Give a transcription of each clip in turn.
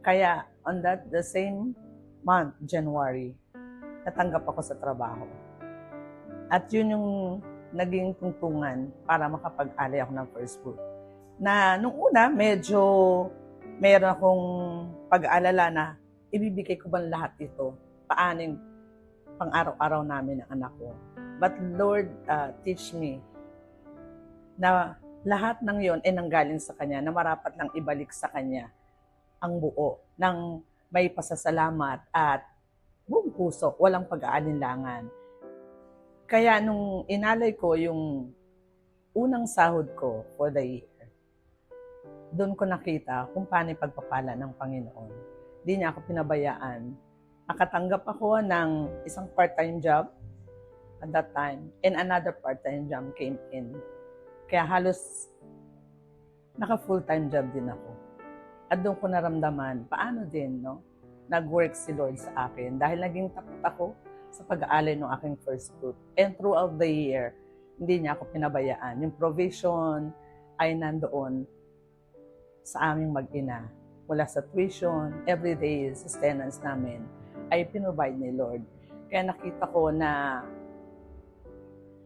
Kaya on the same month, January, natanggap ako sa trabaho. At yun yung naging tungtungan para makapag-alay ako ng first fruit. Na nung una, medyo meron akong pag-aalala na ibibigay ko ba lahat ito? Paano yung pang-araw-araw namin ng anak ko? But Lord, teach me na lahat ng yon ay nanggaling sa Kanya, na marapat lang ibalik sa Kanya ang buo ng may pasasalamat at buong puso, walang pag-aalinlangan. Kaya nung inalay ko yung unang sahod ko for the year, doon ko nakita kung paano yung pagpapala ng Panginoon. Di niya ako pinabayaan. Nakatanggap ako ng isang part-time job at that time, and another part-time job came in. Kaya halos naka-full-time job din ako. At doon ko naramdaman, paano din, no? Nag-work si Lord sa akin dahil naging tapat ako sa pag-aalay ng aking first fruit. And throughout the year, hindi niya ako pinabayaan. Yung provision ay nandoon sa aming mag-ina. Mula sa tuition, everyday sustenance namin ay pinrovide ni Lord. Kaya nakita ko na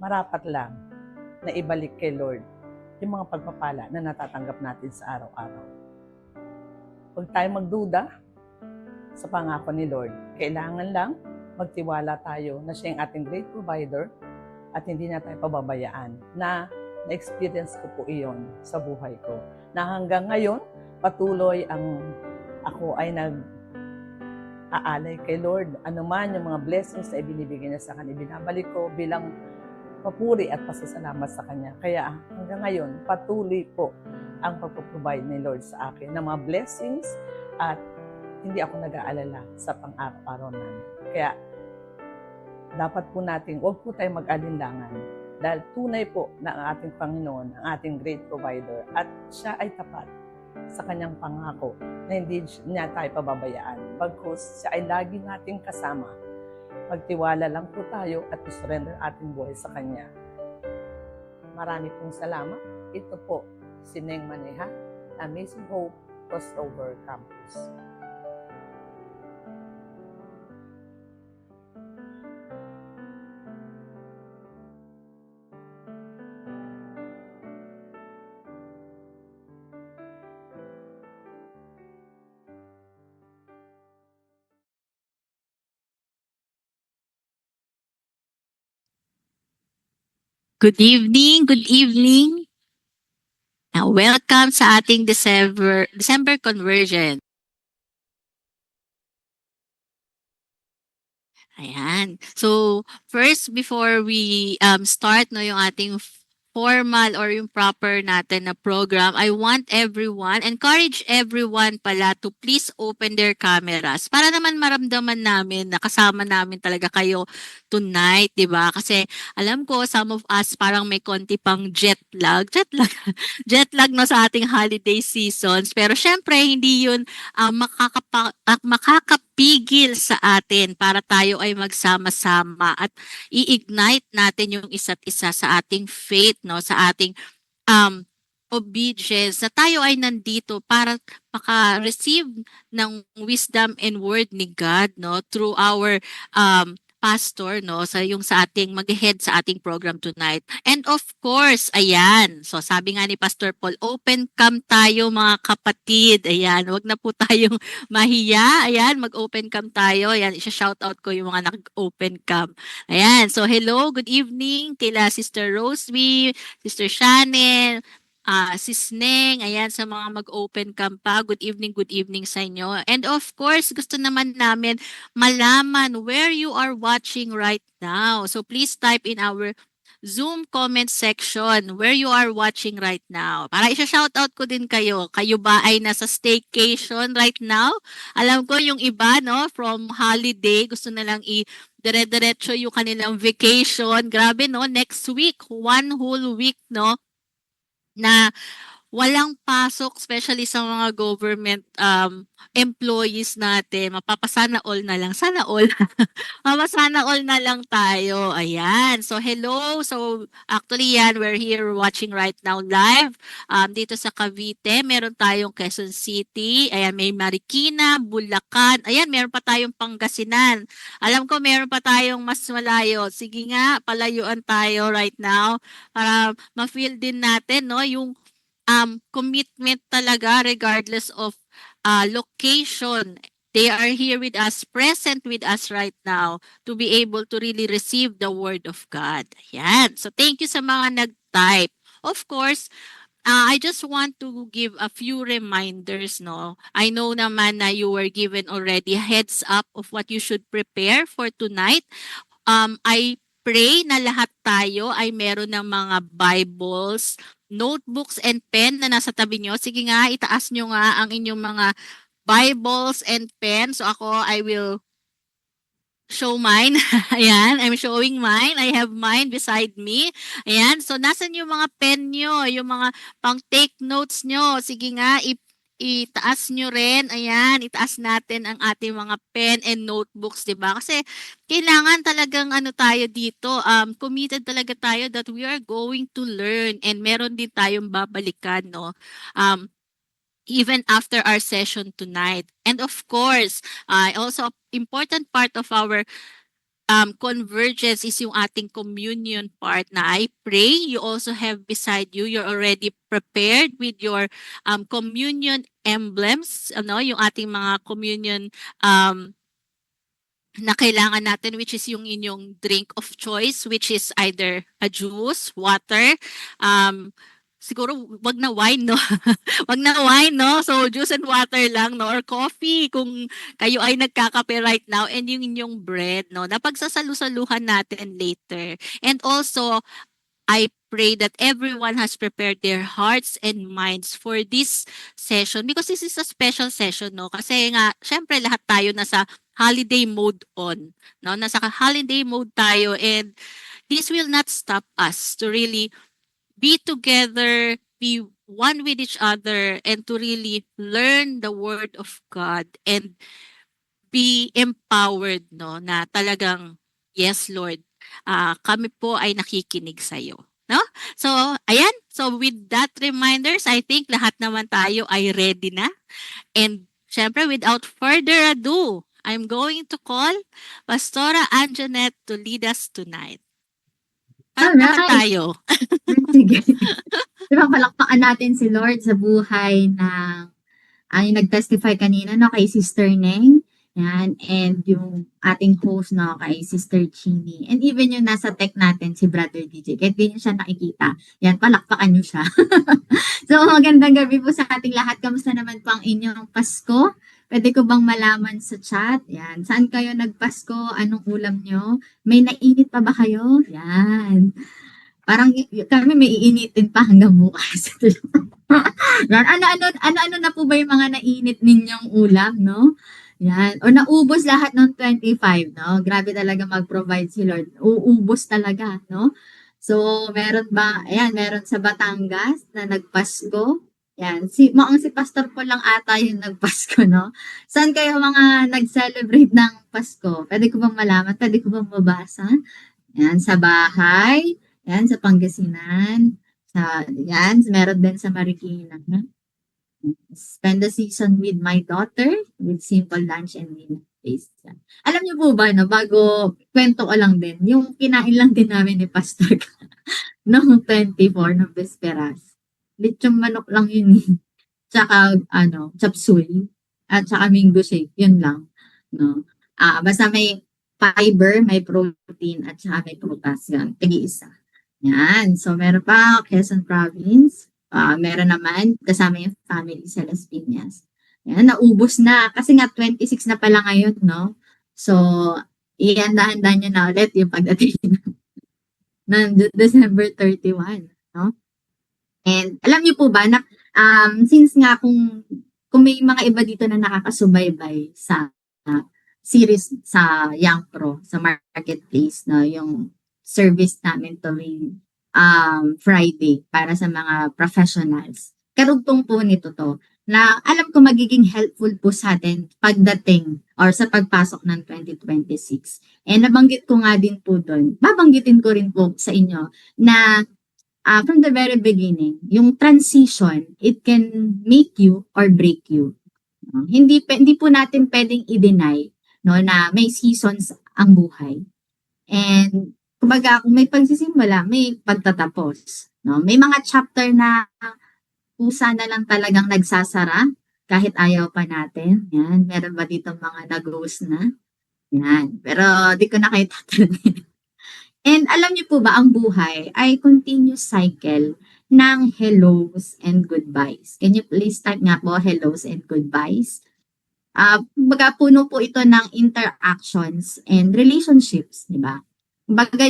marapat lang na ibalik kay Lord yung mga pagpapala na natatanggap natin sa araw-araw. Huwag tayo magduda sa pangako ni Lord. Kailangan lang magtiwala tayo na siya yung ating great provider at hindi na tayo pababayaan. Na-experience ko po iyon sa buhay ko. Na hanggang ngayon, patuloy ako ay nag-aalay kay Lord. Ano man yung mga blessings na ibinibigay niya sa Kanya, binabalik ko bilang papuri at pasasalamat sa Kanya. Kaya hanggang ngayon, patuloy po ang pagpaprovide ni Lord sa akin ng mga blessings at hindi ako nag-aalala sa pang-araw-araw namin. Kaya dapat po natin, huwag po tayong mag-alinlangan dahil tunay po na ang ating Panginoon, ang ating great provider at siya ay tapat sa kanyang pangako na hindi niya tayo pababayaan. Bagkus siya ay lagi nating kasama. Magtiwala lang po tayo at isurrender ating buhay sa Kanya. Marami pong salamat. Ito po si Neng Maneha, Amazing Hope Crossover Campus. Good evening, good evening. Welcome sa ating December conversion. Ayan. So, first before we start no yung ating formal or yung proper natin na program, I want encourage everyone pala to please open their cameras para naman maramdaman namin na kasama namin talaga kayo tonight, 'di ba? Kasi alam ko some of us parang may konti pang jet lag no sa ating holiday seasons. Pero syempre hindi 'yun makakapigil sa atin para tayo ay magsama-sama at i-ignite natin yung isa't isa sa ating faith, no, sa ating um, obedience, na tayo ay nandito para maka-receive ng wisdom and word ni God, no, through our pastor, no, sa ating mag-head sa ating program tonight. And of course, ayan, so sabi nga ni Pastor Paul, open cam tayo mga kapatid. Ayan, wag na po tayong mahiya. Ayan, mag-open cam tayo. Ayan, isa-shout out ko yung mga nag-open cam. Ayan, so hello, good evening kila Sister Roseby, Sister Shanel, Sis Neng, ayan sa mga mag-open cam pa. Good evening sa inyo. And of course, gusto naman namin malaman where you are watching right now. So please type in our Zoom comment section where you are watching right now. Para isa-shoutout ko din kayo. Kayo ba ay nasa staycation right now? Alam ko yung iba, no, from holiday, gusto na lang dire-diretso yung kanilang vacation. Grabe, no, next week, one whole week, no, na walang pasok, especially sa mga government employees natin. Mapapasana all na lang. Sana all. Mapasana all na lang tayo. Ayan. So, hello. So, actually yan, we're here watching right now live. Dito sa Cavite, meron tayong Quezon City. Ayan, may Marikina, Bulacan. Ayan, meron pa tayong Pangasinan. Alam ko meron pa tayong mas malayo. Sige nga, palayuan tayo right now para ma-feel din natin, no, yung commitment talaga regardless of location. They are here with us, present with us right now to be able to really receive the word of God. Yan. So thank you sa mga nag-type. Of course, I just want to give a few reminders, no. I know naman na you were given already a heads up of what you should prepare for tonight. I pray na lahat tayo ay meron ng mga Bibles, notebooks, and pen na nasa tabi nyo. Sige nga, itaas nyo nga ang inyong mga Bibles and pen. So ako, I will show mine. Ayan, I'm showing mine. I have mine beside me. Ayan, so nasan yung mga pen nyo, yung mga pang take notes nyo. Sige nga, itaas nyo rin. Ayan, itaas natin ang ating mga pen and notebooks, 'di ba? Kasi kailangan talagang ano tayo dito, committed talaga tayo that we are going to learn and meron din tayong babalikan, no? Even after our session tonight. And of course, also important part of our convergence is yung ating communion part na I pray you also have beside you. You're already prepared with your communion emblems, ano, yung ating mga communion na kailangan natin, which is yung inyong drink of choice, which is either a juice, water, siguro wag na wine, no? Wag na wine, no? So, juice and water lang, no? Or coffee kung kayo ay nagkakape right now, and yung inyong bread, no? Na pagsasalu-saluhan natin later. And also, I pray that everyone has prepared their hearts and minds for this session because this is a special session, no? Kasi nga, syempre lahat tayo nasa holiday mode on, no? Nasa holiday mode tayo, and this will not stop us to really be together, be one with each other, and to really learn the word of God and be empowered, no, na talagang, yes, Lord, kami po ay nakikinig sa iyo. No? So, ayan. So, with that reminders, I think lahat naman tayo ay ready na. And, syempre, without further ado, I'm going to call Pastora Anjanette to lead us tonight. Palakpakan Alright. tayo. Sige. Diba palakpakan natin si Lord sa buhay ng yung nag-testify kanina, no, kay Sister Neng. Yan. And yung ating host, no, kay Sister Chini. And even yung nasa tech natin, si Brother DJ. Kahit di nyo siya nakikita. Yan, palakpakan nyo siya. So, magandang gabi po sa ating lahat. Kamusta naman po ang inyong Pasko? Pwede ko bang malaman sa chat? Yan. Saan kayo nagpasko? Anong ulam nyo? May nainit pa ba kayo? Yan. Parang kami may iinitin pa hanggang bukas. Yan. Ano na po ba yung mga nainit ninyong ulam, no? Yan. O naubos lahat ng 25, no? Grabe talaga mag-provide si Lord. Uubos talaga, no? So, meron ba? Ayan, meron sa Batangas na nagpasko. Yan. Mukhang si Pastor Paul lang ata yung nagpasko, no? Saan kayo mga nag-celebrate ng Pasko? Pwede ko bang malaman? Pwede ko bang mabasa? Yan, sa bahay. Yan, sa Pangasinan. Yan, meron din sa Marikina. Spend the season with my daughter with simple lunch and dinner taste. Alam niyo po ba, no, bago kwento ko lang din, yung kinain lang din namin ni Pastor noong 24 ng Vesperas. Lechong manok lang yun. Tsaka, chop suey. At tsaka mango shake. Yun lang. No? Basta may fiber, may protein, at saka may prutas. Yan. Tigi-isa. Yan. So, meron pa Quezon Province. Meron naman kasama yung family sa Las Piñas. Yan, naubos na. Kasi nga 26 na pala ngayon, no? So, ihanda-handa nyo na ulit yung pagdating ng December 31, no? And alam niyo po ba na since nga kung may mga iba dito na nakakasubaybay sa series sa Young Pro, sa marketplace, no, yung service namin tuwing Friday para sa mga professionals. karugtong po nito to, na alam ko magiging helpful po sa atin pagdating or sa pagpasok ng 2026. And nabanggit ko nga din po doon, babanggitin ko rin po sa inyo na from the very beginning, yung transition, it can make you or break you. No? Hindi po natin pwedeng i-deny, no, na may seasons ang buhay. And kumbaga, kung may pagsisimula, may pagtatapos. No? May mga chapter na kusa na lang talagang nagsasara kahit ayaw pa natin. Yan. Meron ba dito mga nag-rose na? Yan. Pero di ko na kayo tatanungin. And alam niyo po ba, ang buhay ay continuous cycle ng hellos and goodbyes. Can you please type nga po, hellos and goodbyes? Kumbaga, puno po ito ng interactions and relationships, di ba? Kumbaga,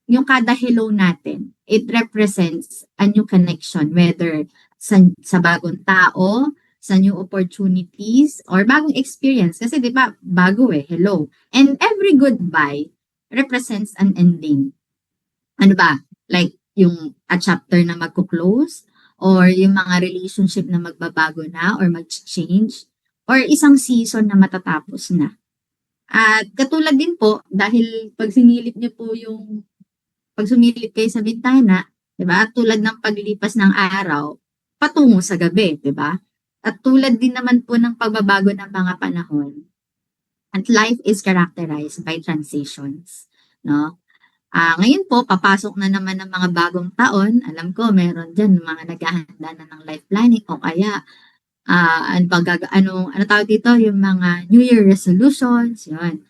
yung kada hello natin, it represents a new connection, whether sa bagong tao, sa new opportunities, or bagong experience. Kasi di ba, bago hello. And every goodbye represents an ending. Ano ba? Like, yung a chapter na magko-close, or yung mga relationship na magbabago na, or mag-change, or isang season na matatapos na. At katulad din po, dahil pag sumilip kayo sa bintana, di ba? Tulad ng paglipas ng araw, patungo sa gabi, di ba? At tulad din naman po ng pagbabago ng mga panahon, at life is characterized by transitions, no? Ngayon po, papasok na naman ng mga bagong taon. Alam ko, meron dyan mga naghahanda na ng life planning o kaya ano tawag dito, yung mga New Year resolutions, yun.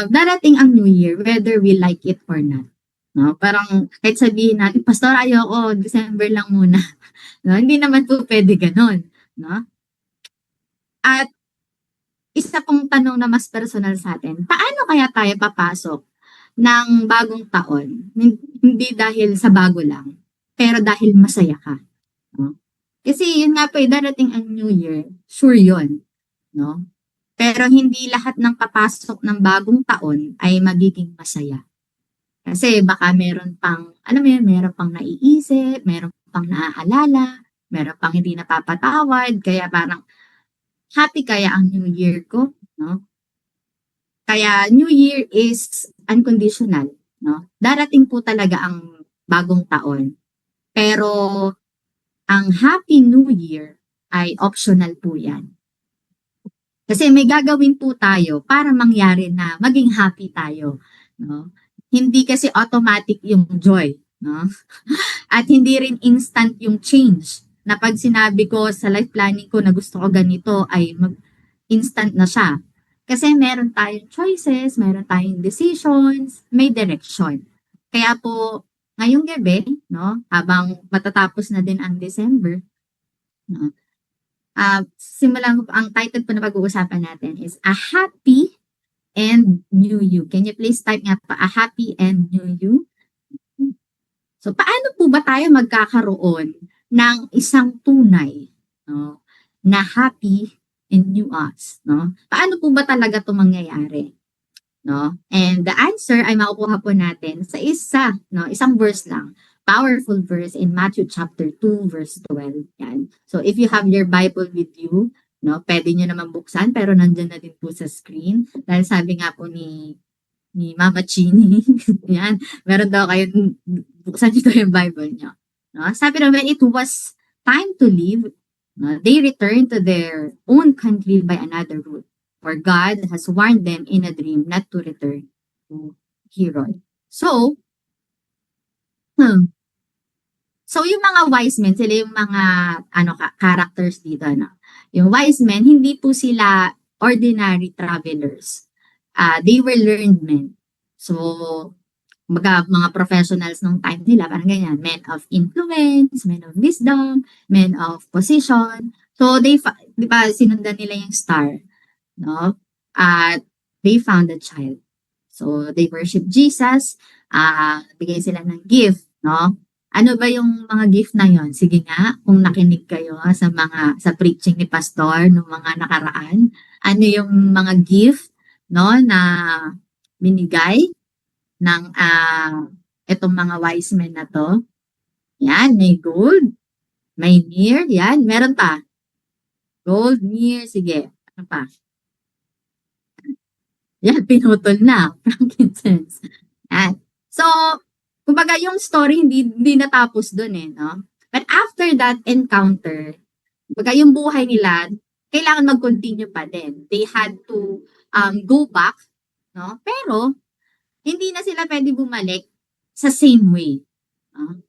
Darating ang New Year, whether we like it or not. No? Parang kahit sabihin natin, Pastor, ayoko, December lang muna. No? Hindi naman po pwede ganon. No? At isa pong tanong na mas personal sa atin, paano kaya tayo papasok ng bagong taon? Hindi dahil sa bago lang, pero dahil masaya ka. No? Kasi yun nga po, darating ang New Year, sure yun. No? Pero hindi lahat ng papasok ng bagong taon ay magiging masaya. Kasi baka meron pang, alam mo yun, meron pang naiisip, meron pang naaalala, meron pang hindi napapatawad, kaya parang happy kaya ang New Year ko, no? Kaya New Year is unconditional, no? Darating po talaga ang bagong taon. Pero ang Happy New Year ay optional po yan. Kasi may gagawin po tayo para mangyari na maging happy tayo, no? Hindi kasi automatic yung joy, no? At hindi rin instant yung change. Na pag sinabi ko sa life planning ko na gusto ko ganito ay instant na siya. Kasi meron tayong choices, meron tayong decisions, may direction. Kaya po ngayong gabi, no, habang matatapos na din ang December, no, simulan ko, ang title po na pag-uusapan natin is A Happy and New You. Can you please type nga pa, A Happy and New You? So, paano po ba tayo magkakaroon ng isang tunay, no, na happy and new us, no? Paano po ba talaga 'to mangyayari? No? And the answer ay makukuha po natin sa isang verse lang. Powerful verse in Matthew chapter 2 verse 12. Yan. So if you have your Bible with you, no, pwede niyo naman buksan pero nandiyan na din po sa screen. Dahil sabi nga po ni Mama Chini, yan, meron daw kayo, buksan niyo yung Bible niyo. No? Sabi na, when it was time to leave, no, they returned to their own country by another route. For God has warned them in a dream not to return to Herod. So yung mga wise men, sila yung mga characters dito. No? Yung wise men, hindi po sila ordinary travelers. They were learned men. So, mga professionals nung time nila, parang ganyan, men of influence, men of wisdom, men of position. So, di ba, sinundan nila yung star. No? At they found a child. So, they worship Jesus. Bigay sila ng gift. No? Ano ba yung mga gift na yon? Sige nga, kung nakinig kayo sa preaching ni Pastor ng mga nakaraan, ano yung mga gift, no, na binigay ng itong mga wise men na to? Yan, may gold, May myrrh, yan. Meron pa. Gold, myrrh, sige. Ano pa? Yan, pinutol na. Frankincense. Yan. So, kumbaga yung story hindi natapos dun eh, no? But after that encounter, kumbaga yung buhay nila, kailangan mag-continue pa din. They had to go back, no? Pero, hindi na sila pwede bumalik sa same way. No?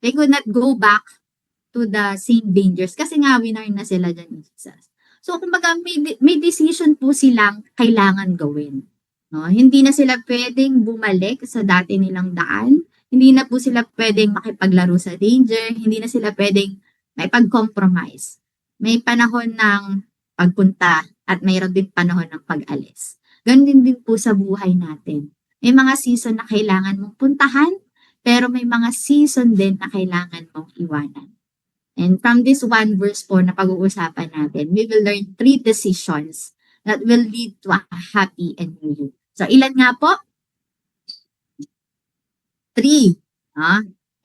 They could not go back to the same dangers kasi nga winner na sila dyan ni Jesus. So, kumbaga, may decision po silang kailangan gawin. No? Hindi na sila pwedeng bumalik sa dati nilang daan. Hindi na po sila pwedeng makipaglaro sa danger. Hindi na sila pwedeng may pag-compromise. May panahon ng pagpunta at mayroon din panahon ng pag-alis. Ganun din po sa buhay natin. May mga season na kailangan mong puntahan, pero may mga season din na kailangan mong iwanan. And from this one verse po na pag-uusapan natin, we will learn 3 decisions that will lead to a happy and new you. So, ilan nga po? 3.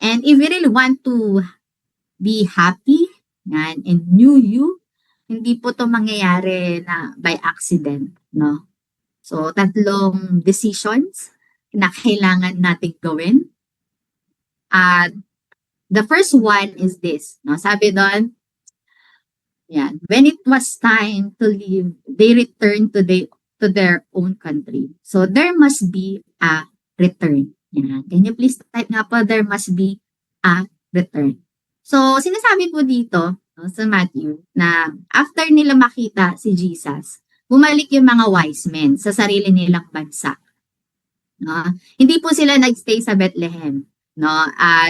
And if we really want to be happy and new you, hindi po to mangyayari na by accident, no? So, 3 decisions na kailangan nating gawin. At the first one is this, no? Sabi doon, yan, when it was time to leave, they returned to their own country. So there must be a return. Yan. Can you please type nga po, there must be a return. So sinasabi po dito, no, sa Matthew, na after nila makita si Jesus, bumalik yung mga wise men sa sarili nilang bansa. No? Hindi po sila nagstay sa Bethlehem. No,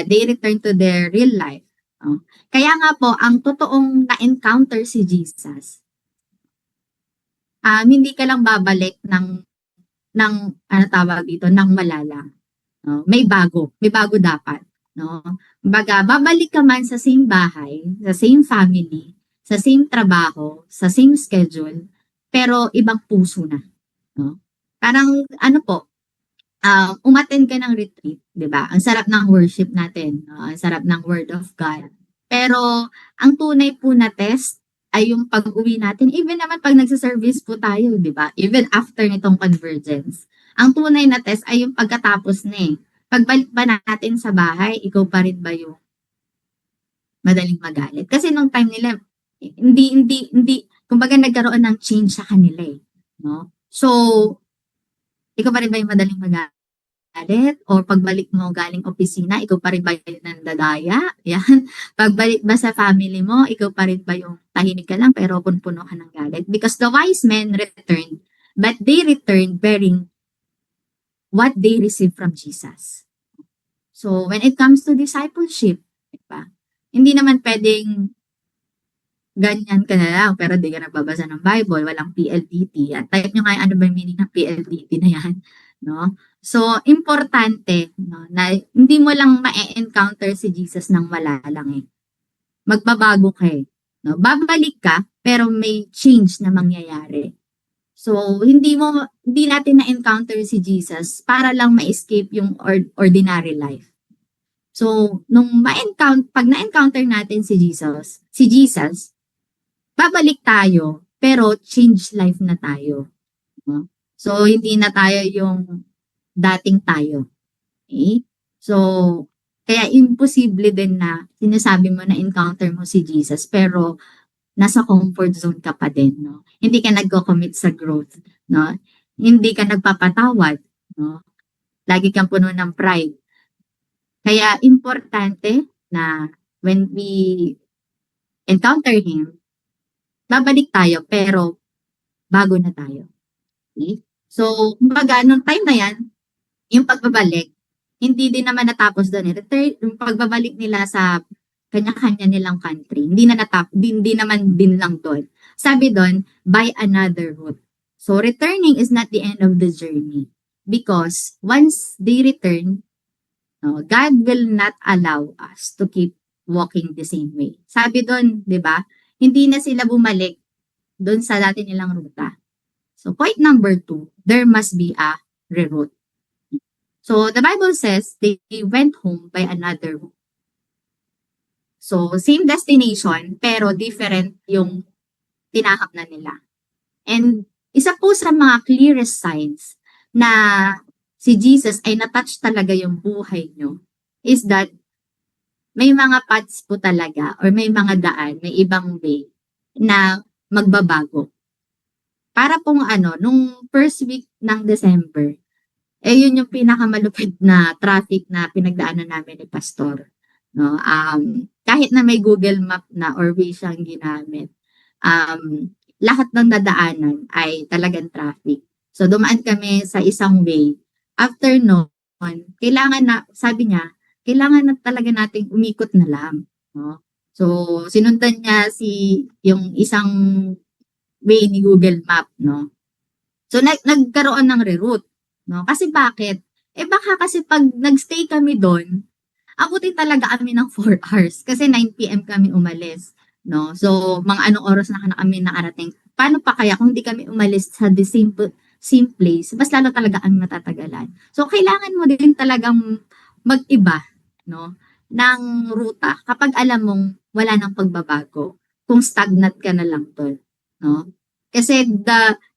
they return to their real life. No? Kaya nga po, ang totoong na-encounter si Jesus, hindi ka lang babalik ng ano tawag dito, ng malala. No? May bago dapat. No? Baga, babalik ka man sa same bahay, sa same family, sa same trabaho, sa same schedule, pero ibang puso na. No? Parang ano po, umattend ka ng retreat, 'di ba? Ang sarap ng worship natin, no? Ang sarap ng word of God. Pero ang tunay po na test ay yung pag-uwi natin. Even naman pag nagsa-service po tayo, 'di ba? Even after nitong convergence. Ang tunay na test ay yung pagkatapos na eh. Pagbalik ba natin sa bahay, ikaw pa rin ba yung madaling magalit? Kasi nung time nila, hindi, kumbaga nagkaroon ng change sa kanila eh. No? So, ikaw pa rin ba yung madaling magalit? O pagbalik mo galing opisina, ikaw pa rin ba yung nandadaya? Yan. Pagbalik ba sa family mo, ikaw pa rin ba yung tahimik ka lang pero punpuno ka ng galit? Because the wise men returned, but they returned bearing what they received from Jesus. So, when it comes to discipleship, diba? Hindi naman pwedeng ganyan ka na lang, pero di ka nagbabasa ng Bible, walang PLDT. At type nyo nga ano ba yung meaning ng PLDT na yan, no? So, importante, no, na hindi mo lang ma-encounter si Jesus nang wala lang eh. Magbabago ka eh. No? Babalik ka, pero may change na mangyayari. So, hindi natin na-encounter si Jesus para lang ma-escape yung ordinary life. So, pag na-encounter natin si Jesus, babalik tayo, pero change life na tayo. No? So, hindi na tayo yung dating tayo. Okay? So, kaya imposible din na sinasabi mo na encounter mo si Jesus, pero nasa comfort zone ka pa din. No? Hindi ka nagko-commit sa growth. No? Hindi ka nagpapatawad. No? Lagi kang puno ng pride. Kaya importante na when we encounter Him, babalik tayo, pero bago na tayo. Okay? So, kumbaga, nung time na yan, yung pagbabalik, hindi din naman natapos doon. Yung pagbabalik nila sa kanya-kanya nilang country, hindi naman din lang doon. Sabi doon, by another route. So, returning is not the end of the journey. Because once they return, no, God will not allow us to keep walking the same way. Sabi doon, di ba? Hindi na sila bumalik doon sa dati nilang ruta. So, point number 2, there must be a reroute. So, the Bible says they went home by another route. So, same destination, pero different yung tinahak na nila. And isa po sa mga clearest signs na si Jesus ay natouch talaga yung buhay nyo is that may mga paths po talaga or may mga daan, may ibang way na magbabago. Para pong nung first week ng December, yun yung pinakamalupit na traffic na pinagdaanan namin ni Pastor. No? Kahit na may Google Map na or Waze siyang ginamit, lahat ng dadaanan ay talagang traffic. So, dumaan kami sa isang way. After noon, kailangan na, sabi niya, kailangan na talaga nating umikot na lang. No? So, sinundan niya yung isang way ni Google Map, no? So, nagkaroon ng reroute, no? Kasi bakit? Baka kasi pag nagstay kami doon, abutin talaga kami ng 4 hours kasi 9 p.m. kami umalis, no? So, mga anong oras na kami nakarating. Paano pa kaya kung hindi kami umalis sa the same place, mas lalo talaga kami matatagalan. So, kailangan mo din talagang mag-iba, no? Ng ruta kapag alam mong wala nang pagbabago. Kung stagnant ka na lang doon, no? Kasi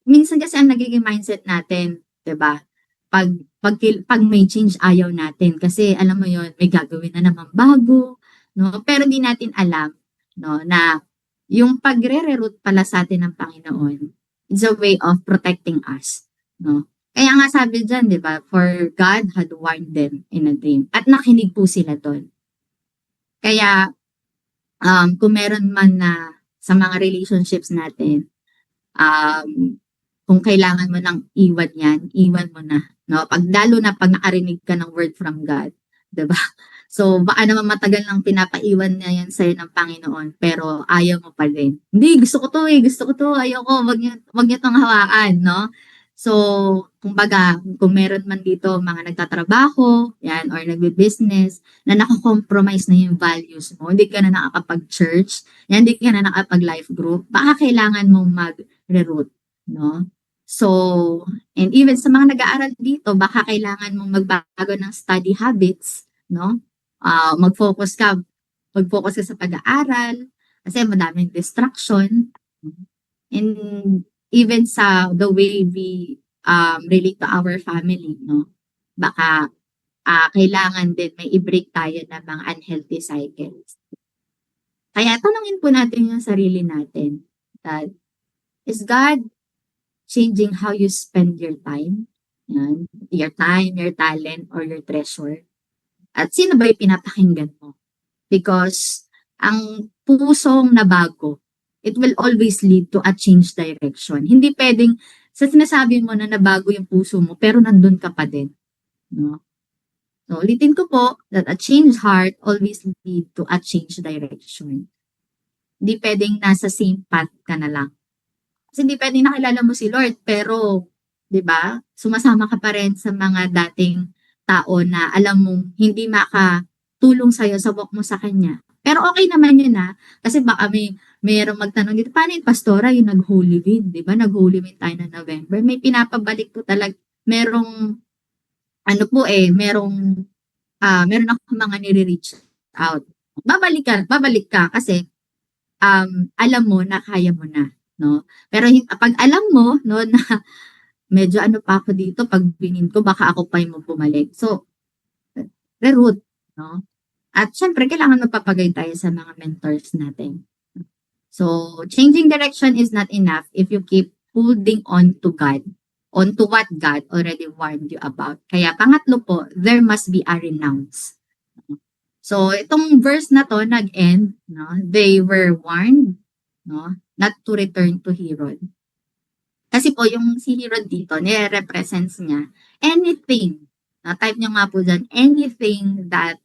minsan kasi ang nagiging mindset natin, 'di ba? Pag may change ayaw natin kasi alam mo yon may gagawin na naman bago, no? Pero di natin alam, no, na yung pagre-reroute pala sa atin ng Panginoon, it's a way of protecting us, no? Kaya nga sabi diyan, 'di ba? For God had warned them in a dream. At nakinig po sila doon. Kaya kung meron man na sa mga relationships natin, kung kailangan mo nang iwan mo na, no? Lalo na pag nakarinig ka ng word from God, 'di ba? So, baka naman matagal nang pinapaiwan na yan sa'yo ng Panginoon, pero ayaw mo pa din. Hindi, gusto ko to, ayoko, wag niyo tong hawakan, no? So, kumbaga, kung meron man dito mga nagtatrabaho, yan, or nagbe-business, na nakakompromise na yung values mo, hindi ka na nakakapag-church, yan, hindi ka na nakapag-life group, baka kailangan mong mag-reroute, no? So, and even sa mga nag-aaral dito, baka kailangan mong magbago ng study habits, no? Mag-focus ka sa pag-aaral, kasi madaming distraction. And even sa the way we relate to our family, no? Baka kailangan din may i-break tayo ng mga unhealthy cycles. Kaya tanungin po natin yung sarili natin that, is God changing how you spend your time? Yan. Your time, your talent, or your treasure? At sino ba yung pinapakinggan mo? Because ang pusong nabago, it will always lead to a change direction. Hindi pwedeng sa sinasabi mo na nabago yung puso mo, pero nandun ka pa din. No? So, ulitin ko po that a changed heart always lead to a change direction. Hindi pwedeng nasa same path ka na lang. Kasi hindi pwedeng nakilala mo si Lord, pero, di ba, sumasama ka pa rin sa mga dating tao na alam mong hindi makatulong sa'yo sa walk mo sa Kanya. Pero okay naman yun kasi baka mayroong magtanong dito, paano yung pastora yung nag-Holy Week, di ba? Nag-Holy Week tayo ng November. May pinapabalik po talaga, meron ako mga nire-reach out. Babalik ka kasi alam mo na kaya mo na, no? Pero pag alam mo, no, na medyo pa ako dito, pag binin ko, baka ako pa yung bumalik. So, reroute, no? At syempre, kailangan magpapagay tayo sa mga mentors natin. So, changing direction is not enough if you keep holding on to God, on to what God already warned you about. Kaya pangatlo po, there must be a renounce. So, itong verse na to, nag-end, no? They were warned, no, not to return to Herod. Kasi po, yung si Herod dito, nire-represents niya anything, type nyo nga po dyan, anything that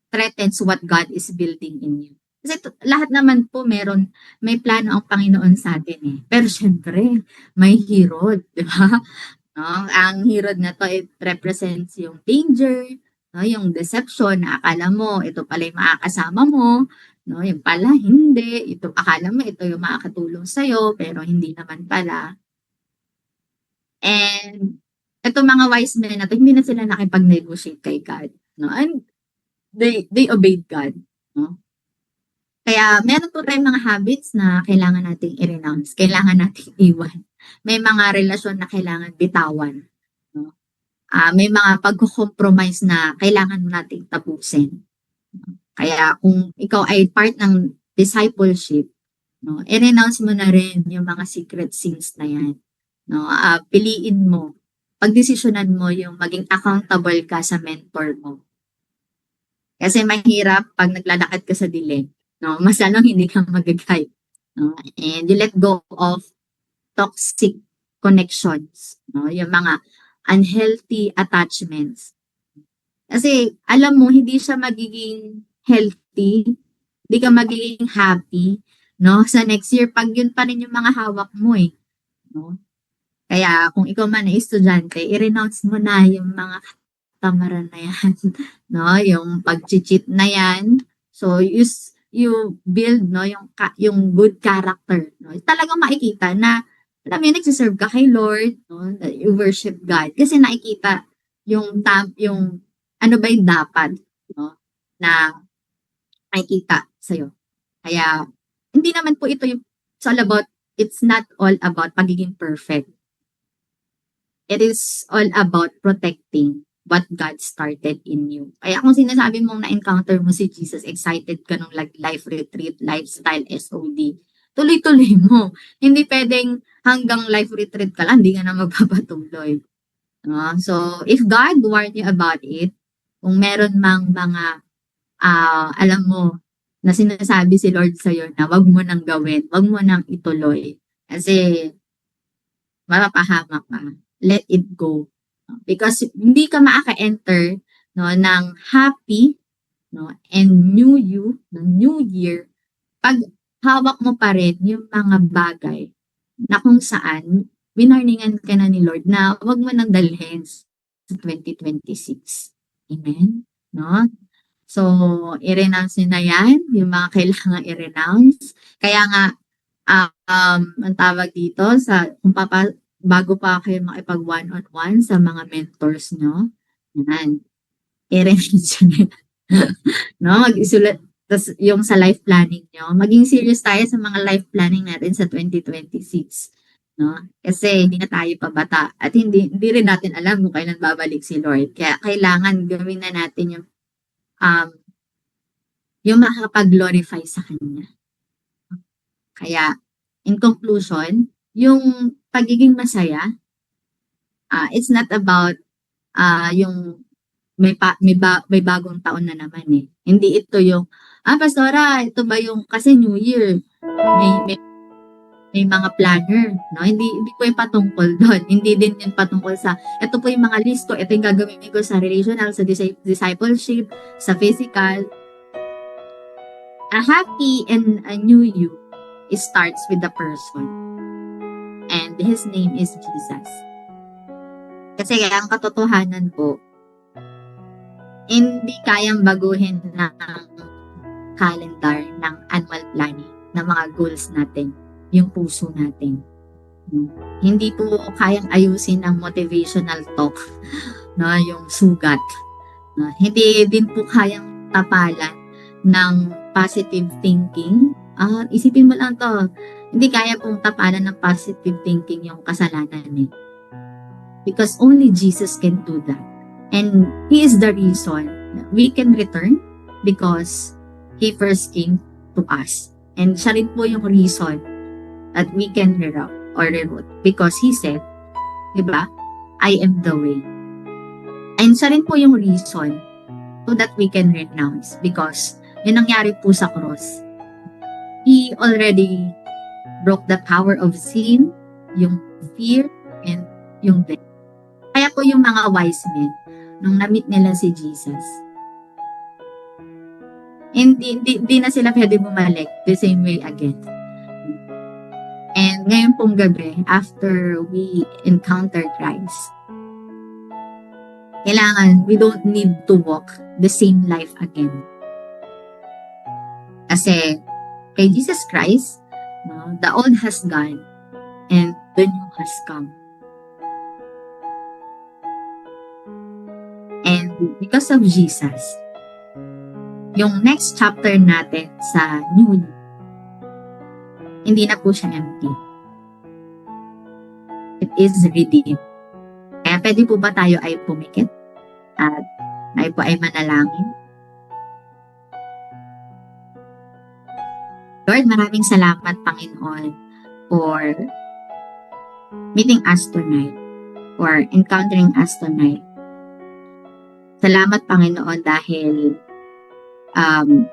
threatens what God is building in you. Kasi lahat naman po may plano ang Panginoon sa atin Pero syempre, may Herod, di ba? No? Ang Herod na to, it represents yung danger, no? Yung deception na akala mo, ito pala yung makakasama mo, no? Yung pala, hindi. Akala mo, ito yung makakatulong sa'yo, pero hindi naman pala. And, ito mga wise men na to, hindi na sila nakipag-negotiate kay God. No? And, they obeyed God. No? Kaya meron po tayong mga habits na kailangan nating i-renounce, kailangan nating iwan. May mga relasyon na kailangan bitawan. No? May mga pagko-compromise na kailangan nating tapusin. Kaya kung ikaw ay part ng discipleship, no, i-renounce mo na rin yung mga secret sins na yan. No? Piliin mo, pagdesisyonan mo yung maging accountable ka sa mentor mo. Kasi mahirap pag naglalakad ka sa dilim. No? Mas lalong hindi ka mag-guide. No? And you let go of toxic connections. No? Yung mga unhealthy attachments. Kasi alam mo, hindi siya magiging healthy, hindi ka magiging happy, no? Sa next year, pag yun pa rin yung mga hawak mo eh. No? Kaya kung ikaw man ay estudyante, i-renounce mo na yung mga tamaran na yan. No? Yung pag-cheat na yan. So, you build no yung good character. No? Talagang makikita na alam mo, nagsiserve ka kay Lord, no? You worship God. Kasi nakikita yung ano ba yung dapat, no? Na makikita sa'yo. Kaya, hindi naman po ito it's not all about pagiging perfect. It is all about protecting what God started in you. Kaya kung sinasabi mong na-encounter mo si Jesus, excited ka nung life retreat, lifestyle, SOD, tuloy-tuloy mo. Hindi pwedeng hanggang life retreat ka lang, hindi ka na magpapatuloy. So, if God warned you about it, kung meron mang mga, alam mo, na sinasabi si Lord sa'yo na wag mo nang gawin, wag mo nang ituloy. Kasi, mapapahamak ka. Let it go. Because hindi ka makaka-enter no, ng happy no, and new year pag hawak mo pa rin yung mga bagay na kung saan winarningan ka na ni Lord na wag mo nang dalhin sa 2026. Amen? No? So, i-renounce nyo na yan, yung mga kailangan i-renounce. Kaya nga, ang tawag dito, bago pa kayo makipag one-on-one sa mga mentors nyo, yan, i-renounce nyo na. No? Mag-isulat, tas yung sa life planning nyo, maging serious tayo sa mga life planning natin sa 2026. No? Kasi hindi na tayo pabata at hindi rin natin alam kung kailan babalik si Lord. Kaya kailangan gawin na natin yung makakapag-glorify sa Kanya. Kaya, in conclusion, yung pagiging masaya, it's not about yung may bagong taon na naman eh. Hindi ito yung, Pastora, ito ba yung, kasi New Year, may mga planner, no? Hindi po yung patungkol doon. Hindi din yung patungkol sa, ito po yung mga list ko, ito yung gagawin ko sa relational, sa discipleship, sa physical. A happy and a new you, it starts with the person. And His name is Jesus. Kasi ang katotohanan po, hindi kayang baguhin ng calendar, ng annual planning, ng mga goals natin, yung puso natin. Hindi po kayang ayusin ng motivational talk, no, yung sugat. Hindi din po kayang tapalan ng positive thinking. Isipin mo lang to, hindi kaya pong tapalan ng positive thinking yung kasalanan eh. Because only Jesus can do that. And He is the reason that we can return because He first came to us. And siya rin po yung reason that we can reroute. Because He said, diba, I am the way. And siya rin po yung reason so that we can renounce. Because yun nangyari po sa cross. He already broke the power of sin, yung fear, and yung death. Kaya po yung mga wise men, nung na-meet nila si Jesus, hindi na sila pwede bumalik the same way again. And ngayon pong gabi, after we encounter Christ, kailangan, we don't need to walk the same life again. Kasi, kay Jesus Christ, no, the old has gone, and the new has come. And because of Jesus, yung next chapter natin sa New Year, hindi na po siya empty. It is redeemed. Kaya pwede po ba tayo ay pumikit at tayo po ay manalangin? Lord, maraming salamat, Panginoon, for meeting us tonight, or encountering us tonight. Salamat, Panginoon, dahil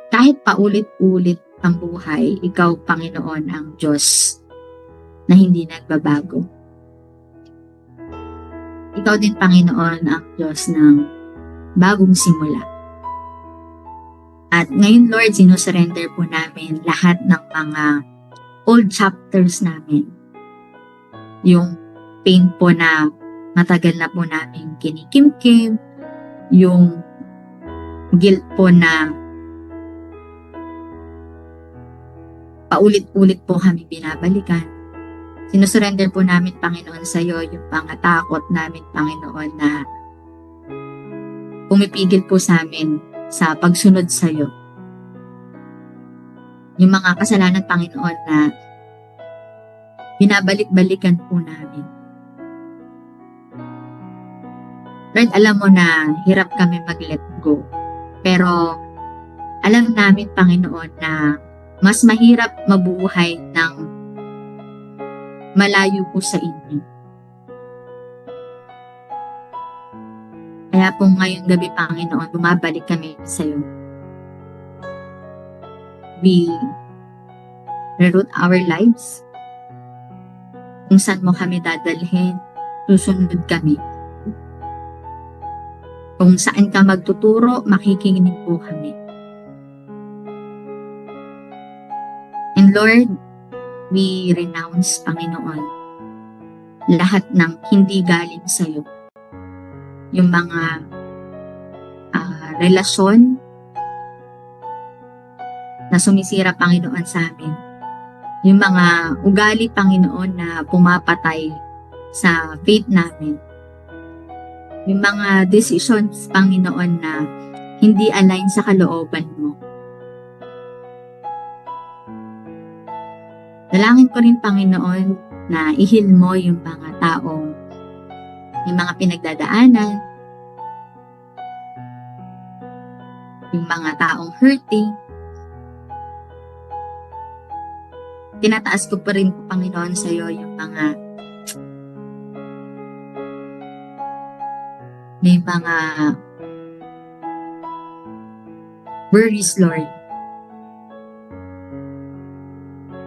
kahit paulit-ulit ang buhay, ikaw, Panginoon, ang Diyos na hindi nagbabago. Ikaw din, Panginoon, ang Diyos ng bagong simula. At ngayon, Lord, sinusurrender po namin lahat ng mga old chapters namin. Yung pain po na matagal na po namin kinikimkim, yung guilt po na paulit-ulit po kami binabalikan. Sinusurrender po namin, Panginoon, sa iyo yung mga takot namin, Panginoon, na pumipigil po sa amin sa pagsunod sa iyo. Yung mga kasalanan, Panginoon, na binabalik-balikan po namin. Lord, alam mo na hirap kami mag-let go. Pero alam namin, Panginoon, na mas mahirap mabuhay ng malayo po sa inyo. Kaya po ngayong gabi, Panginoon, bumabalik kami sa iyo. We reroute our lives. Kung saan mo kami dadalhin, susunod kami. Kung saan ka magtuturo, makikinig po kami. And Lord, we renounce, Panginoon, lahat ng hindi galing sa iyo. Yung mga relasyon na sumisira, Panginoon, sa amin. Yung mga ugali, Panginoon, na pumapatay sa faith namin. Yung mga decisions, Panginoon, na hindi align sa kalooban mo. Dalangin ko rin, Panginoon, na ihil mo yung mga taong, yung mga pinagdadaanan, yung mga taong hurting. Tinataas ko pa rin, Panginoon, sa iyo yung mga may mga worries, Lord.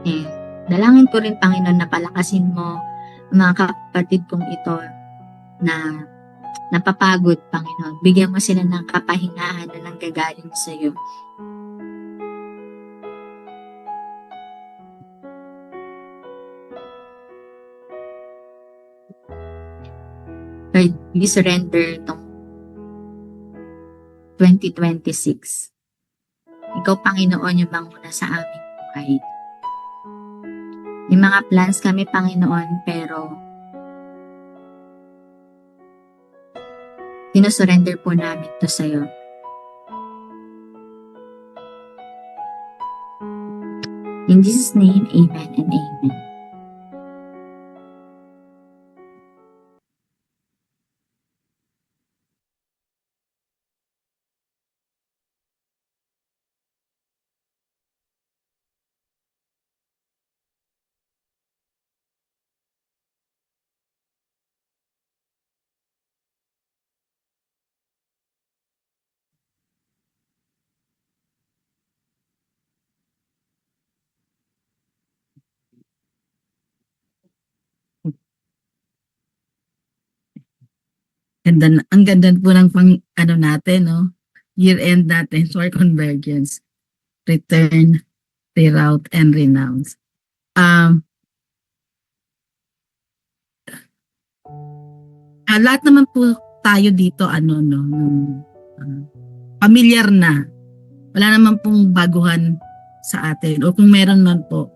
And dalangin ko rin, Panginoon, na palakasin mo ang mga kapatid kong ito na napapagod, Panginoon. Bigyan mo sila ng kapahingahan na nanggagaling sa iyo. Lord, we surrender itong 2026. Ikaw, Panginoon, yung banguna sa aming buhay. May mga plans kami, Panginoon, pero sinusurrender po namin ito sa iyo. In Jesus' name, amen and amen. Ganda, ang ganda po ng natin, no? Year-end natin for convergence. Return, reroute, and renounce. Lahat naman po tayo dito, familiar na. Wala naman pong baguhan sa atin. O kung meron man po,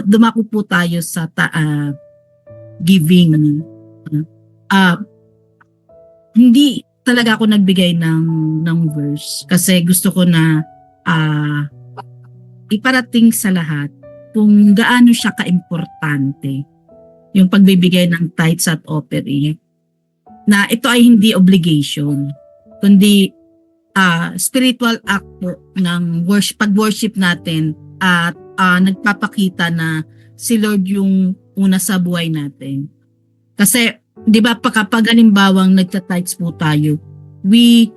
dumako po tayo sa giving. Hindi talaga ako nagbigay ng verse kasi gusto ko na iparating sa lahat kung gaano siya kaimportante yung pagbibigay ng tithes at offering, na ito ay hindi obligation kundi spiritual act po ng pag-worship natin at nagpapakita na si Lord yung una sa buhay natin. Kasi 'di ba kapag halimbawang nagta-tithes po tayo, we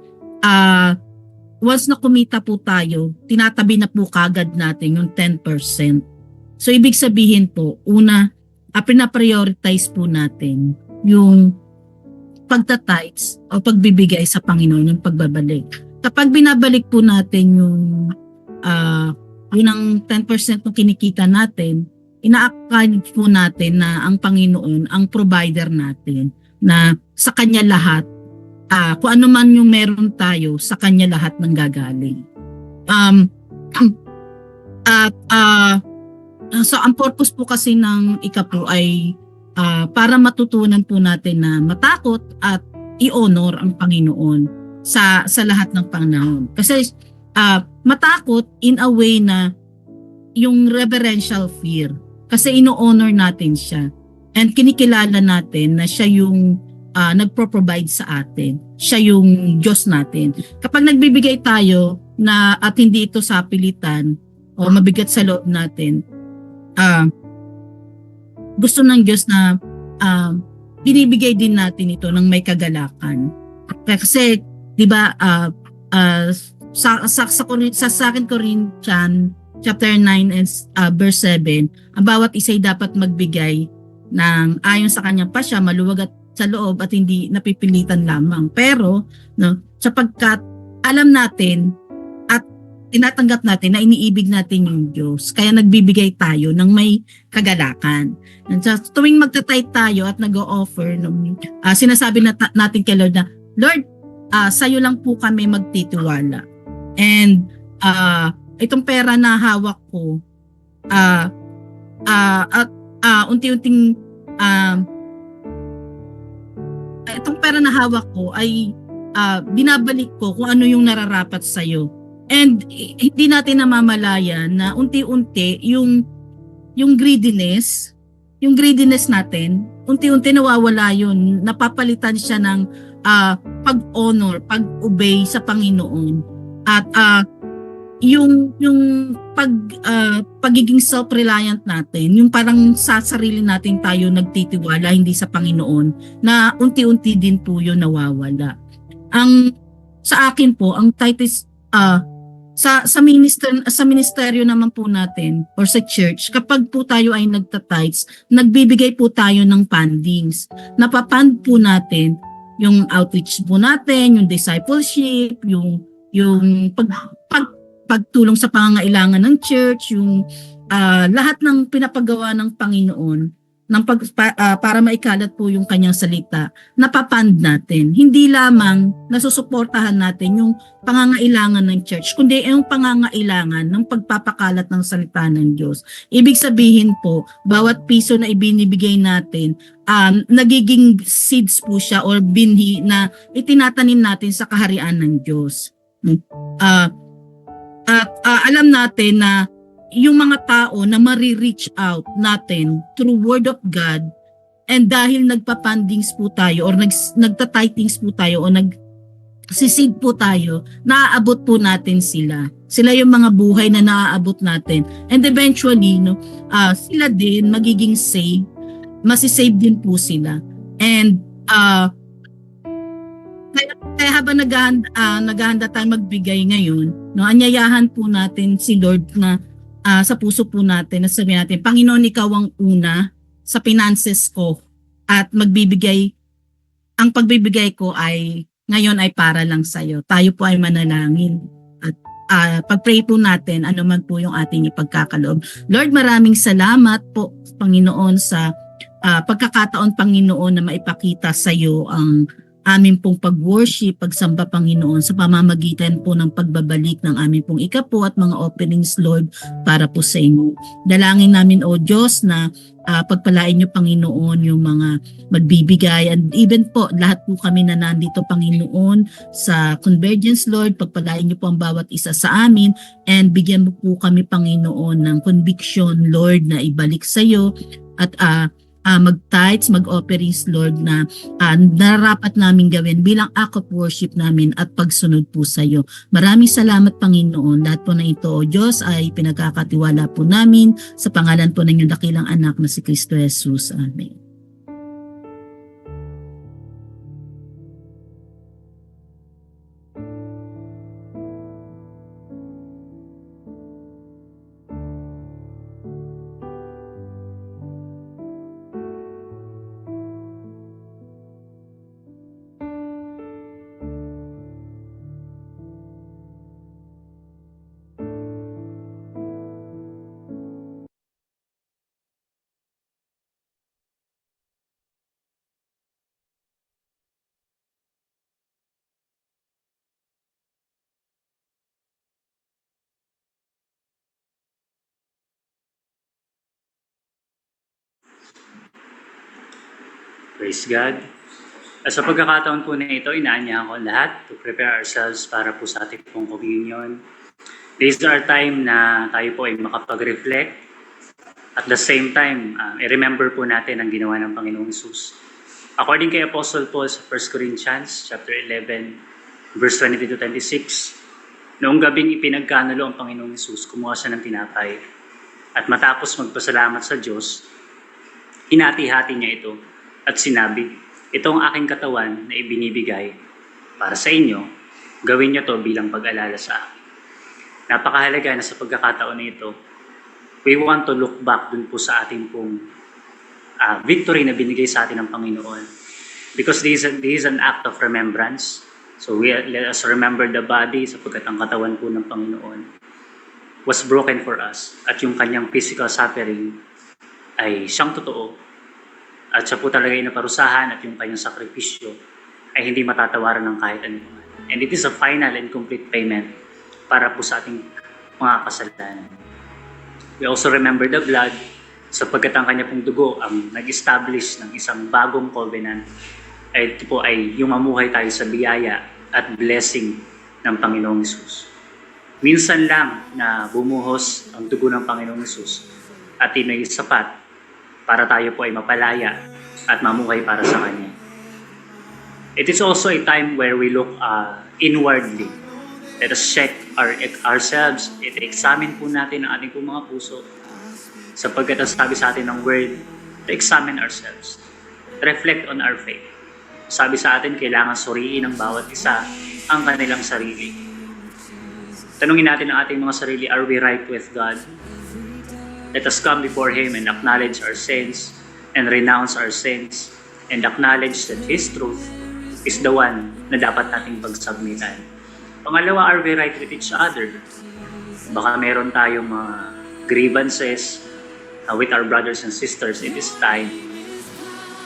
once na kumita po tayo, tinatabi na po kagad natin yung 10%. So ibig sabihin po, una, pina-prioritize po natin yung pagta-tithes o pagbibigay sa Panginoon, yung pagbabalik. Kapag binabalik po natin yung ang 10% ng kinikita natin, ina-acknowledge po natin na ang Panginoon ang provider natin, na sa Kanya lahat, kung ano man yung meron tayo, sa Kanya lahat nang gagaling. So ang purpose po kasi ng ikapo ay para matutunan po natin na matakot at i-honor ang Panginoon sa lahat ng panahon. Kasi matakot in a way na yung reverential fear. Kasi ino-honor natin siya. And kinikilala natin na siya yung nagpro-provide sa atin. Siya yung Diyos natin. Kapag nagbibigay tayo na at hindi ito sa pilitan o mabigat sa loob natin, gusto ng Diyos na binibigay din natin ito ng may kagalakan. Kasi 'di ba sa 2 Corinthians chapter 9 and verse 7, ang bawat isa ay dapat magbigay ng ayon sa kanyang pasya, maluwag at sa loob at hindi napipilitan lamang. Pero sapagkat alam natin at tinatanggap natin na iniibig natin yung Diyos, kaya nagbibigay tayo ng may kagalakan. And sa tuwing magta-tithe tayo at nag-o-offer, sinasabi natin kay Lord na, Lord, sa'yo lang po kami magtitiwala. And itong pera na hawak ko, unti-unting itong pera na hawak ko ay binabalik ko kung ano yung nararapat sa'yo. And hindi natin namamalayan na unti-unti yung greediness natin, unti-unti nawawala yun. Napapalitan siya ng pag-honor, pag-obey sa Panginoon. At yung pagiging self-reliant natin, yung parang sa sarili natin tayo nagtitiwala, hindi sa Panginoon, na unti-unti din po yun nawawala. Sa akin po, ang tithe is sa ministeryo naman po natin or sa church, kapag po tayo ay nagta-tithes, nagbibigay po tayo ng fundings. Napapund po natin yung outreach po natin, yung discipleship, yung pagtulong sa pangangailangan ng church, yung lahat ng pinapagawa ng Panginoon para maikalat po yung kanyang salita, napapand natin. Hindi lamang nasusuportahan natin yung pangangailangan ng church, kundi yung pangangailangan ng pagpapakalat ng salita ng Diyos. Ibig sabihin po, bawat piso na ibinibigay natin, nagiging seeds po siya or binhi na itinatanim natin sa kaharian ng Diyos. Alam natin na yung mga tao na ma-reach out natin through Word of God, and dahil nagpa-fundings po tayo or nagta-tithings po tayo o nagsisid po tayo, naaabot po natin sila. Sila yung mga buhay na naaabot natin. And eventually, sila din magiging saved. Masisave din po sila. And kaya habang naghahanda tayo magbigay ngayon, anyayahan po natin si Lord na sa puso po natin, na sabihin natin, Panginoon, ikaw ang una sa finances ko, at ang pagbibigay ko ay ngayon ay para lang sa iyo. Tayo po ay manalangin at pag-pray po natin ano man po yung ating ipagkakaloob. Lord, maraming salamat po, Panginoon, sa pagkakataon, Panginoon, na maipakita sa iyo ang amin pong pag-worship, pagsamba Panginoon sa pamamagitan po ng pagbabalik ng amin pong ikapo at mga openings, Lord, para po sa inyo. Dalangin namin, O Diyos, na pagpalain niyo, Panginoon, yung mga magbibigay, and even po lahat po kami na nandito, Panginoon, sa Convergence, Lord, pagpalain niyo po ang bawat isa sa amin, and bigyan mo po kami, Panginoon, ng conviction, Lord, na ibalik sa iyo at mag-tithes, mag-offerings, Lord, na nararapat namin gawin bilang act of worship namin at pagsunod po sa iyo. Maraming salamat, Panginoon. Lahat po na ito, O Diyos, ay pinagkakatiwala po namin sa pangalan po ng iyong dakilang anak na si Kristo Jesus. Amen. Praise God. Sa pagkakataon po na ito, inaanyahan ko lahat to prepare ourselves para po sa ating pong communion. This is our time na tayo po ay makapag-reflect. At the same time, i-remember po natin ang ginawa ng Panginoong Jesus. According kay Apostle Paul sa 1 Corinthians chapter 11, verse 22 to 26, noong gabing ipinagkanulo ang Panginoong Jesus, kumuha siya ng tinapay. At matapos magpasalamat sa Diyos, hinati-hati niya ito at sinabi, ito ang aking katawan na ibinibigay para sa inyo, gawin niyo to bilang pag-alala sa akin. Napakahalaga na sa pagkakataon na ito, we want to look back dun po sa ating pong victory na binigay sa atin ng Panginoon. Because this is an act of remembrance. So let us remember the body sapagkat ang katawan po ng Panginoon was broken for us. At yung kanyang physical suffering ay siyang totoo. At siya po talaga ay naparusahan at yung kanyang sakripisyo ay hindi matatawaran ng kahit ano. And it is a final and complete payment para po sa ating mga kasalanan. We also remember the blood sapagkat ang kanya pong dugo ang nag-establish ng isang bagong covenant. Ay ito po ay yung mamuhay tayo sa biyaya at blessing ng Panginoong Hesus. Minsan lang na bumuhos ang dugo ng Panginoong Hesus at ito'y sapat para tayo po ay mapalaya at mamuhay para sa Kanya. It is also a time where we look inwardly. Let us check ourselves. Examine po natin ang ating po mga puso. Sapagkat ang sabi sa atin ng Word, to examine ourselves. Reflect on our faith. Sabi sa atin, kailangan suriin ng bawat isa ang kanilang sarili. Tanungin natin ang ating mga sarili, are we right with God? Let us come before Him and acknowledge our sins and renounce our sins and acknowledge that His truth is the one na dapat nating pagsubmitan. Pangalawa, are we right with each other? Baka meron tayong mga grievances with our brothers and sisters. It is time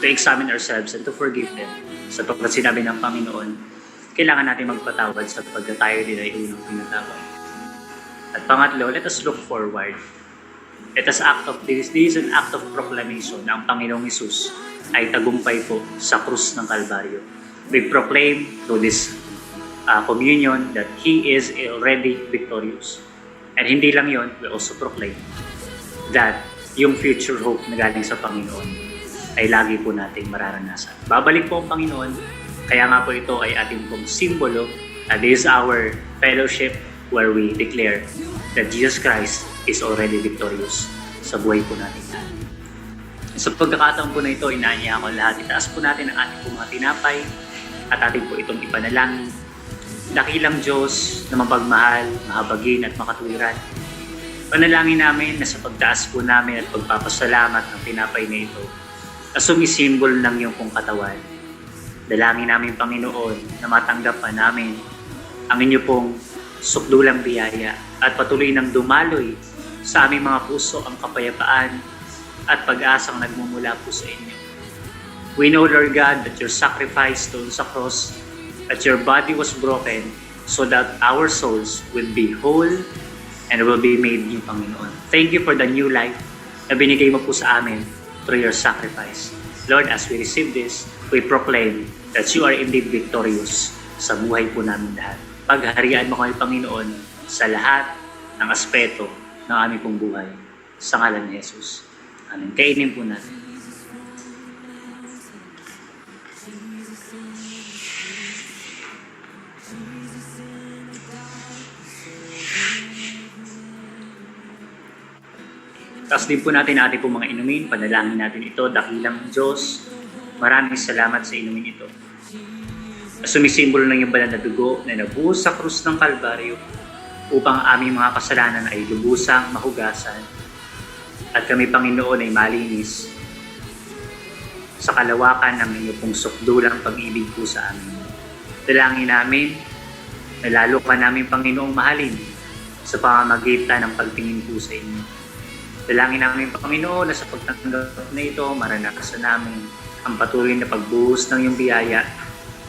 to examine ourselves and to forgive them. Sapagkat sinabi ng Panginoon, kailangan natin magpatawad sapagkat tayo din ay unang pinatawad. At pangatlo, let us look forward. Let us act of this is an act of proclamation na ang Panginoong Hesus ay tagumpay po sa krus ng Kalbaryo. We proclaim through this communion that He is already victorious. And hindi lang yon, we also proclaim that yung future hope na galing sa Panginoon ay lagi po nating mararanasan. Babalik po ang Panginoon, kaya nga po ito ay ating pong simbolo. This is our fellowship where we declare that Jesus Christ is already victorious sa buhay po natin. Sa pagkakataon po na ito, inaanya ako lahat. Itaas po natin ang ating po mga tinapay at ating po itong ipanalangin. Dakilang Diyos na mapagmahal, mahabagin at makatuwiran. Panalangin namin na sa pagtaas po namin at pagpapasalamat ng tinapay na ito na sumisimbol ng iyong pong katawan. Dalangin namin, Panginoon, na matanggap pa namin ang inyo pong sukdulang biyaya at patuloy ng dumaloy sa aming mga puso ang kapayapaan at pag-asang nagmumula po sa inyo. We know, Lord God, that your sacrifice doon sa cross, that your body was broken so that our souls will be whole and will be made new, Panginoon. Thank you for the new life na binigay mo po sa amin through your sacrifice. Lord, as we receive this, we proclaim that you are indeed victorious sa buhay po namin lahat. Pagharian mo kami, Panginoon, sa lahat ng aspeto ng aming pong buhay. Sa ngalan ni Jesus. Amen. Kainin po natin. Tapos din po natin ating po mga inumin, panalangin natin ito, dakilang Diyos. Maraming salamat sa inumin ito. Sumisimbolo ng iyong banal na dugo na nabuhos sa krus ng Kalbaryo upang aming mga kasalanan ay lubusang mahugasan at kami, Panginoon, ay malinis sa kalawakan ng inyong pong sukdulang pag-ibig po sa amin. Dalangin namin na lalo ka namin, Panginoong, mahalin sa pamamagitan ng pagtingin po sa inyo. Dalangin namin, Panginoon, na sa pagtanggap na ito, maranasan namin ang patuloy na pagbuhos ng iyong biyaya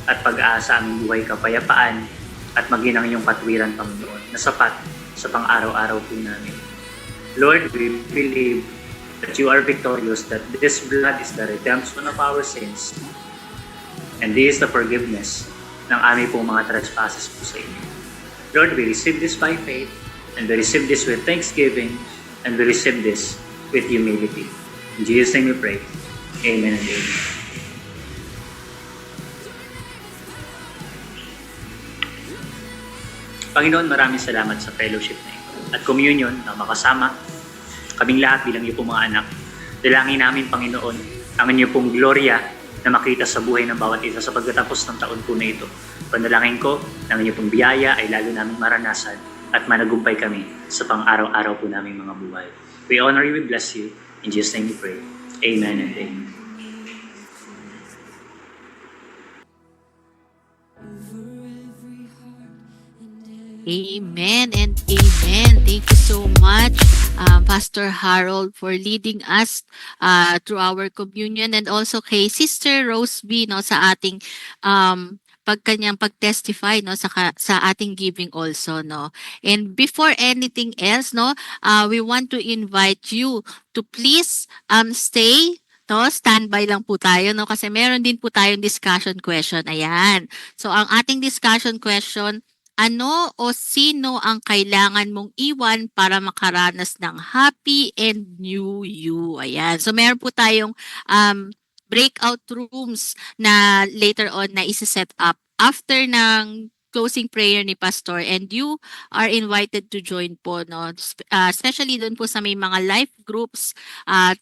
at pag-asa aming buhay kapayapaan at maging ang iyong katwiran, Panginoon, na sapat sa pang-araw-araw po namin. Lord, we believe that you are victorious, that this blood is the redemption of our sins, and this is the forgiveness ng aming pong mga trespasses po sa inyo. Lord, we receive this by faith, and we receive this with thanksgiving, and we receive this with humility. In Jesus' name we pray. Amen and amen. Panginoon, maraming salamat sa fellowship na ito at communion na makasama kaming lahat bilang iyo pong mga anak. Dalangin namin, Panginoon, ang inyo pong gloria na makita sa buhay ng bawat isa sa pagtatapos ng taon po na ito. Panalangin ko na ang inyo pong biyaya ay lalo namin maranasan at managumpay kami sa pang-araw-araw po namin mga buhay. We honor you, we bless you. In Jesus' name we pray. Amen and amen. Amen and amen. Thank you so much, Pastor Harold, for leading us through our communion, and also kay Sister Rose B, no, sa ating kanyang pag-testify, no, sa ating giving also, no. And before anything else, no, we want to invite you to please stay. No, standby lang po tayo, no, kasi meron din po tayong discussion question. Ayan. So ang ating discussion question, ano o sino ang kailangan mong iwan para makaranas ng happy and new you? Ayan. So meron po tayong breakout rooms na later on na isa-set up after ng closing prayer ni Pastor, and you are invited to join po, no? Especially doon po sa may mga life groups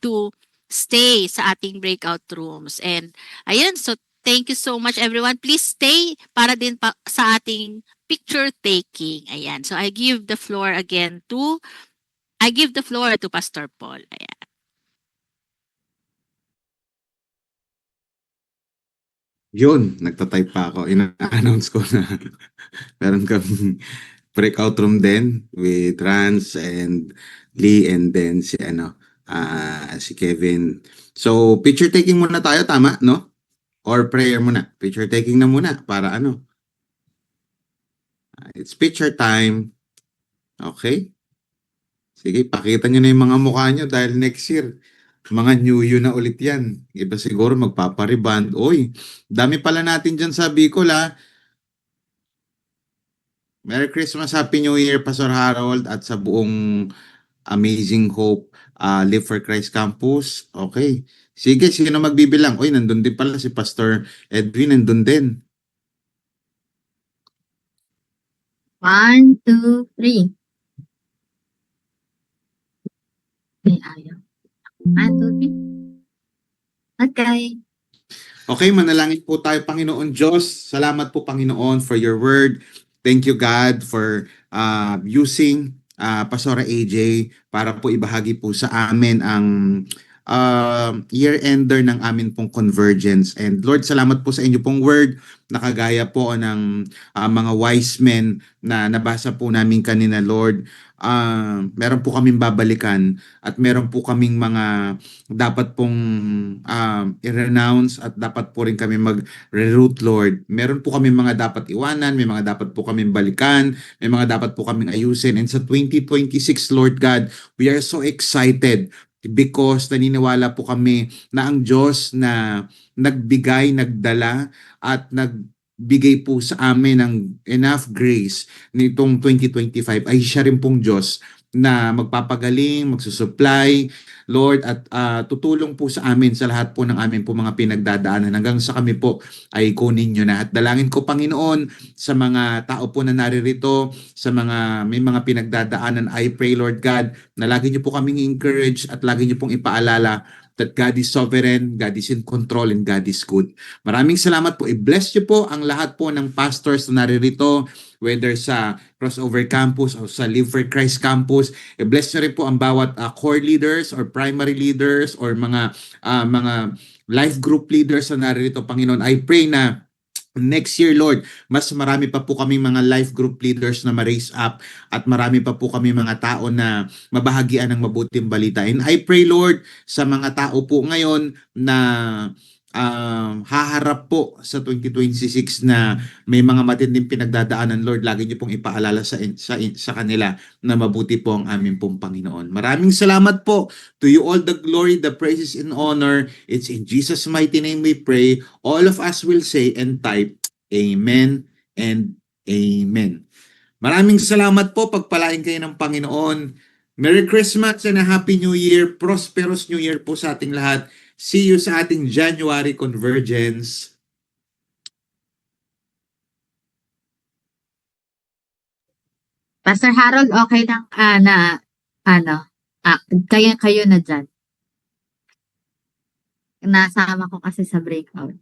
to stay sa ating breakout rooms. And ayun, so thank you so much everyone. Please stay para din sa ating picture taking. Ayan. So I give the floor to Pastor Paul. Ayan. Yun, nagtatype pa ako. Ina-announce ko na meron kami breakout room din with Rans and Lee and then si Kevin. So, picture taking muna tayo, tama, no? Or prayer muna. Picture taking na muna para it's picture time. Okay? Sige, pakita nyo na yung mga mukha nyo dahil next year, mga new you na ulit yan. Iba siguro magpapariband. Oy, dami pala natin dyan sa Bicol, ha? Merry Christmas, Happy New Year, Pastor Harold, at sa buong Amazing Hope Live for Christ Campus. Okay. Sige, sino magbibilang? Oy, nandun din pala si Pastor Edwin, nandun din. 1, 2, 3. May ayaw. 1, 2, 3. Okay. Okay, manalangin po tayo, Panginoon Diyos. Salamat po, Panginoon, for your word. Thank you, God, for using Pastora AJ para po ibahagi po sa amin ang year-ender ng amin pong Convergence. And Lord, salamat po sa inyo pong word, nakagaya po ng mga wise men na nabasa po namin kanina, Lord. Meron po kaming babalikan at meron po kaming mga dapat pong i-renounce at dapat po rin kami mag-reroute, Lord. Meron po kami mga dapat iwanan, may mga dapat po kaming balikan, may mga dapat po kaming ayusin. And sa 2026, Lord God, we are so excited because naniniwala po kami na ang Diyos na nagbigay, nagdala at nagbigay po sa amin ng enough grace nitong 2025 ay siya rin pong Diyos na magpapagaling, magsusupply, Lord, at tutulong po sa amin sa lahat po ng amin po mga pinagdadaanan hanggang sa kami po ay kunin nyo na. At dalangin ko, Panginoon, sa mga tao po na naririto, sa mga may mga pinagdadaanan, I pray, Lord God, na lagi nyo po kaming encourage at lagi nyo pong ipaalala that God is sovereign, God is in control, and God is good. Maraming salamat po. I-bless nyo po ang lahat po ng pastors na naririto, whether sa Crossover Campus o sa Live for Christ Campus. I-bless nyo rin po ang bawat core leaders or primary leaders or mga life group leaders na naririto, Panginoon. I pray na next year, Lord, mas marami pa po kami mga life group leaders na ma-raise up at marami pa po kami mga tao na mabahagian ng mabuting balita. And I pray, Lord, sa mga tao po ngayon na haharap po sa 2026 na may mga matinding pinagdadaanan, Lord, lagi niyo pong ipaalala sa kanila na mabuti po ang aming pong Panginoon. Maraming salamat po. To you all the glory, the praises, and honor. It's in Jesus' mighty name we pray. All of us will say and type, Amen and Amen. Maraming salamat po. Pagpalain kayo ng Panginoon. Merry Christmas and a Happy New Year. Prosperous New Year po sa ating lahat. See you sa ating January Convergence. Pastor Harold, okay lang kayo na dyan. Nasama ko kasi sa breakout.